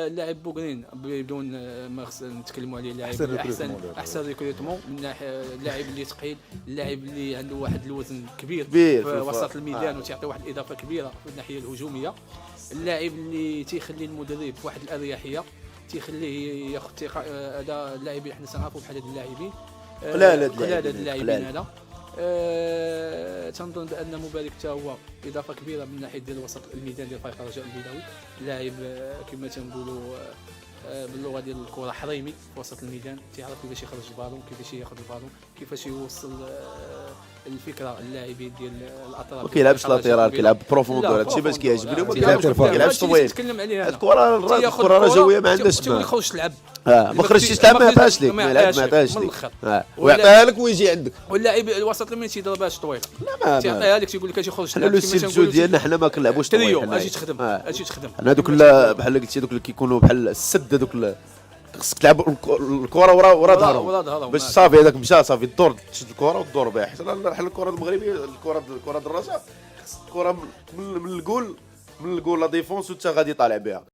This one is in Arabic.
اللاعب بوغرين بدون ما نتكلموا عليه، لاعب احسن ريكروتمون من ناحيه اللاعب اللي ثقيل، اللاعب اللي عنده واحد الوزن كبير في وسط الميدان وتعطي واحد الاضافه كبيره في الناحيه الهجوميه، اللاعب اللي تيخلي المدرب في واحد الاريحيه، تيخليه ياخذ ثقه. هذا اللاعبين اللي حنا تنعرفوا بحال هاد اللاعبين قلال هاد اللاعبين هذا. تنظن بان مبارك حتى هو اضافه كبيره من ناحيه ديال وسط الميدان ديال فريق الرجاء البيضاوي، لاعب كما تنقولوا باللغه ديال الكره حريمي في وسط الميدان، تيعرف كيفاش يخرج البالون، كيفاش ياخذ البالون، كيفاش يوصل الفكره اللاعبين ديال الاطراف. ما كيلعبش لاتيرال، كيلعب بروفوندور، هادشي باش كيعجبني. وما كيلعبش طويل، تكلم عليها الكره رجويه ما عندهاش تما يخرج تلعب، ما خرجتيش تلعب ما عطاهاش لك، ما عطاهاش لك ويعطيها لك ويجي عندك. واللاعب الوسط الميدان تيضربهاش طويل، تيعطيها لك تيقول لك اجي خرج تلعب. حنا السيرجو ديالنا حنا ما كنلعبوش طويل، اجي تخدم اجي تخدم. حنا دوك بحال قلتي دوك اللي كيكونوا بحال السد، دوك خصك تلعب الكره ورا ظهرهم باش صافي هذاك مشى صافي الدور تشد الكره والدور بها. حتى بحال الكره المغربيه، الكره الرجاء الكره من الجول لا ديفونس وانت غادي طالع بها.